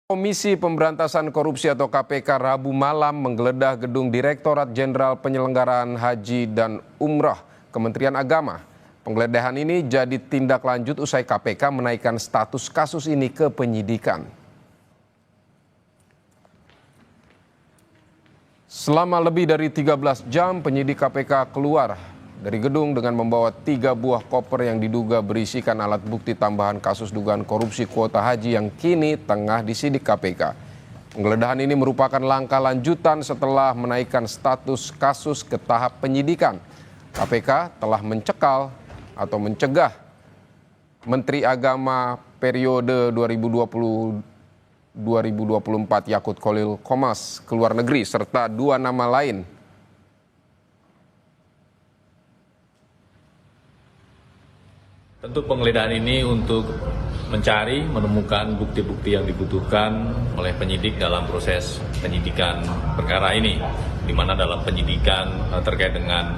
Komisi Pemberantasan Korupsi atau KPK Rabu malam menggeledah gedung Direktorat Jenderal Penyelenggaraan Haji dan Umrah Kementerian Agama. Penggeledahan ini jadi tindak lanjut usai KPK menaikkan status kasus ini ke penyidikan. Selama lebih dari 13 jam penyidik KPK keluar dari gedung dengan membawa 3 buah koper yang diduga berisikan alat bukti tambahan kasus dugaan korupsi kuota haji yang kini tengah disidik KPK. Penggeledahan ini merupakan langkah lanjutan setelah menaikkan status kasus ke tahap penyidikan. KPK telah mencekal atau mencegah Menteri Agama periode 2020-2024 Yakut Khalil Qomas ke luar negeri serta 2 nama lain. Tentu penggeledahan ini untuk mencari, menemukan bukti-bukti yang dibutuhkan oleh penyidik dalam proses penyidikan perkara ini, di mana dalam penyidikan terkait dengan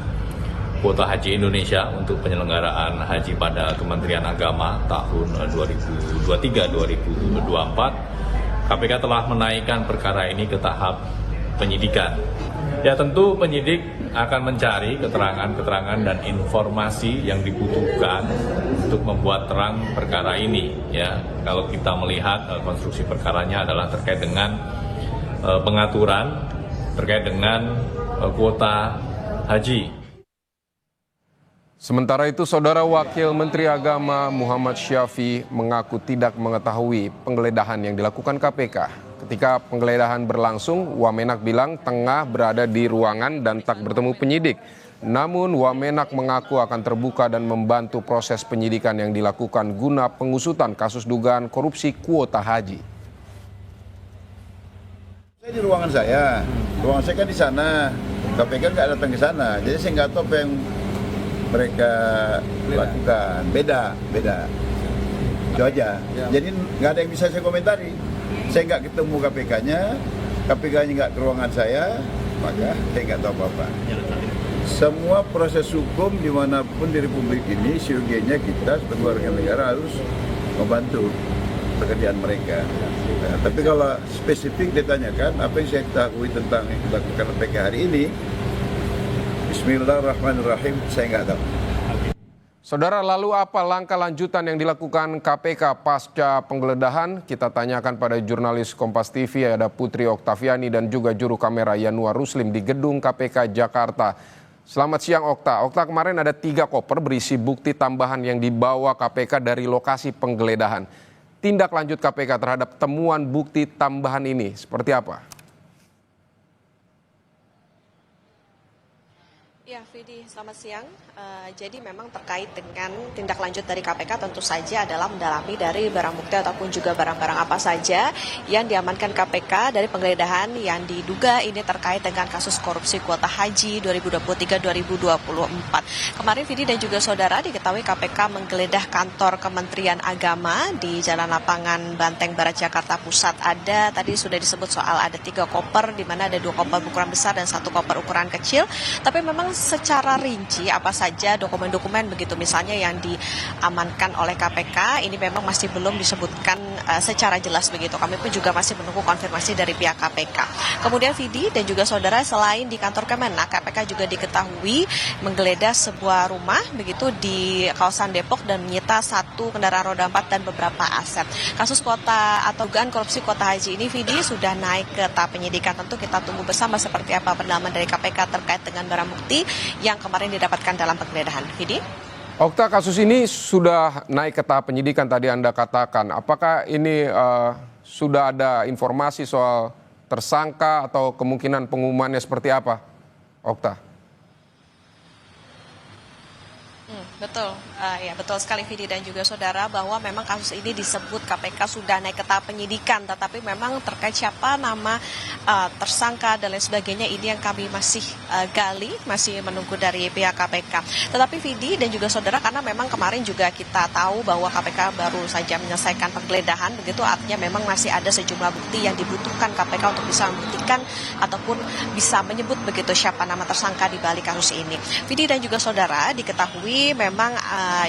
kuota haji Indonesia untuk penyelenggaraan haji pada Kementerian Agama tahun 2023-2024, KPK telah menaikkan perkara ini ke tahap penyidikan. Ya, tentu penyidik akan mencari keterangan-keterangan dan informasi yang dibutuhkan untuk membuat terang perkara ini. Ya, kalau kita melihat konstruksi perkaranya adalah terkait dengan pengaturan terkait dengan kuota haji. Sementara itu, Saudara Wakil Menteri Agama Muhammad Syafi mengaku tidak mengetahui penggeledahan yang dilakukan KPK. Ketika penggeledahan berlangsung, Wamenak bilang tengah berada di ruangan dan tak bertemu penyidik. Namun Wamenak mengaku akan terbuka dan membantu proses penyidikan yang dilakukan guna pengusutan kasus dugaan korupsi kuota haji. Saya di ruangan saya kan di sana, KPK nggak datang ke sana, jadi saya nggak tahu apa yang mereka lakukan. Beda. Itu aja. Jadi nggak ada yang bisa saya komentari. Saya nggak ketemu KPK-nya, KPK-nya nggak ke ruangan saya, maka saya nggak tahu apa-apa. Semua proses hukum dimanapun di Republik ini, syogianya kita sebagai warga negara harus membantu pekerjaan mereka. Nah, tapi kalau spesifik ditanyakan, apa yang saya ketahui tentang yang dilakukan KPK hari ini, Bismillahirrahmanirrahim, saya nggak tahu. Saudara, lalu apa langkah lanjutan yang dilakukan KPK pasca penggeledahan? Kita tanyakan pada jurnalis Kompas TV, ada Putri Oktaviani dan juga juru kamera Yanuar Ruslim di gedung KPK Jakarta. Selamat siang Okta. Okta, kemarin ada 3 koper berisi bukti tambahan yang dibawa KPK dari lokasi penggeledahan. Tindak lanjut KPK terhadap temuan bukti tambahan ini seperti apa? Ya, Vidi, selamat siang. Jadi memang terkait dengan tindak lanjut dari KPK tentu saja adalah mendalami dari barang bukti ataupun juga barang-barang apa saja yang diamankan KPK dari penggeledahan yang diduga ini terkait dengan kasus korupsi kuota haji 2023-2024. Kemarin Vidi dan juga saudara diketahui KPK menggeledah kantor Kementerian Agama di Jalan Lapangan Banteng Barat Jakarta Pusat. Ada tadi sudah disebut soal ada 3 koper di mana ada 2 koper ukuran besar dan 1 koper ukuran kecil. Tapi memang secara rinci apa saja dokumen-dokumen begitu misalnya yang diamankan oleh KPK ini memang masih belum disebutkan secara jelas begitu. Kami pun juga masih menunggu konfirmasi dari pihak KPK. Kemudian Vidi dan juga saudara, selain di kantor Kemenak, KPK juga diketahui menggeledah sebuah rumah begitu di kawasan Depok dan menyita 1 kendaraan roda 4 dan beberapa aset. Kasus kuota atau dugaan korupsi kuota haji ini Vidi sudah naik ke tahap penyidikan. Tentu kita tunggu bersama seperti apa pendalaman dari KPK terkait dengan barang bukti yang kemarin didapatkan dalam penggeledahan. Vidi? Okta, kasus ini sudah naik ke tahap penyidikan tadi Anda katakan. Apakah ini sudah ada informasi soal tersangka atau kemungkinan pengumumannya seperti apa, Okta? Betul, ya betul sekali Vidi dan juga saudara bahwa memang kasus ini disebut KPK sudah naik ke tahap penyidikan, tetapi memang terkait siapa nama tersangka dan lain sebagainya ini yang kami masih gali, masih menunggu dari pihak KPK. Tetapi Vidi dan juga saudara, karena memang kemarin juga kita tahu bahwa KPK baru saja menyelesaikan penggeledahan, begitu artinya memang masih ada sejumlah bukti yang dibutuhkan KPK untuk bisa membuktikan ataupun bisa menyebut begitu siapa nama tersangka di balik kasus ini. Vidi dan juga saudara, diketahui memang memang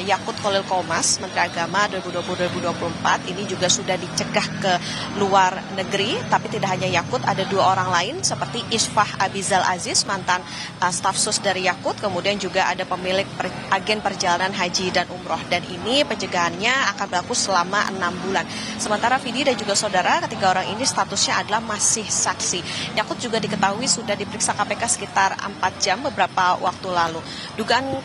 Yakut Khalil Qomas, Menteri Agama 2020-2024 ini juga sudah dicegah ke luar negeri, tapi tidak hanya Yakut, ada 2 orang lain seperti Isfah Abizal Aziz, mantan staf sus dari Yakut, kemudian juga ada pemilik agen perjalanan haji dan umroh, dan ini pencegahannya akan berlaku selama 6 bulan. Sementara Vidi dan juga saudara, ketiga orang ini statusnya adalah masih saksi. Yakut juga diketahui sudah diperiksa KPK sekitar 4 jam beberapa waktu lalu. Dugaan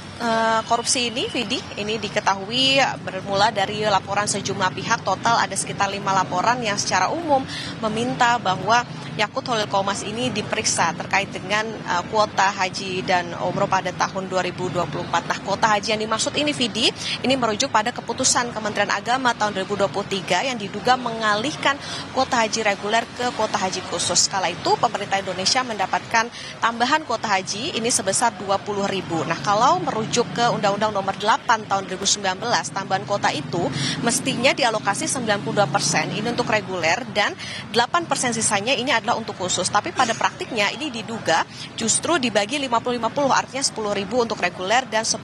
korupsi ini, Vidi, ini diketahui bermula dari laporan sejumlah pihak. Total ada sekitar 5 laporan yang secara umum meminta bahwa Yakut Khalil Qomas ini diperiksa terkait dengan kuota haji dan umroh pada tahun 2024. Nah, kuota haji yang dimaksud ini, Vidi, ini merujuk pada keputusan Kementerian Agama tahun 2023 yang diduga mengalihkan kuota haji reguler ke kuota haji khusus. Kala itu pemerintah Indonesia mendapatkan tambahan kuota haji ini sebesar 20.000. Nah, kalau merujuk ke Undang-Undang Nomor 8 tahun 2019, tambahan kuota itu mestinya dialokasi 92% ini untuk reguler dan 8% sisanya ini adalah untuk khusus. Tapi pada praktiknya ini diduga justru dibagi 50-50, artinya 10.000 untuk reguler dan 10.000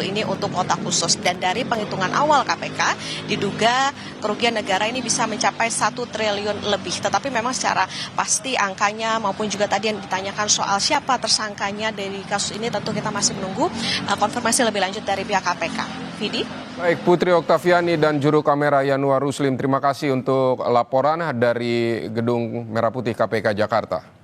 ini untuk kuota khusus. Dan dari penghitungan awal KPK diduga kerugian negara ini bisa mencapai 1 triliun lebih. Tetapi memang secara pasti angkanya maupun juga tadi yang ditanyakan soal siapa tersangkanya dari kasus ini, tentu kita masih menunggu konfirmasi lebih lanjut dari pihak KPK. Vidi? Baik, Putri Oktaviani dan juru kamera Yanuar Ruslim, terima kasih untuk laporan dari Gedung Merah Putih KPK Jakarta.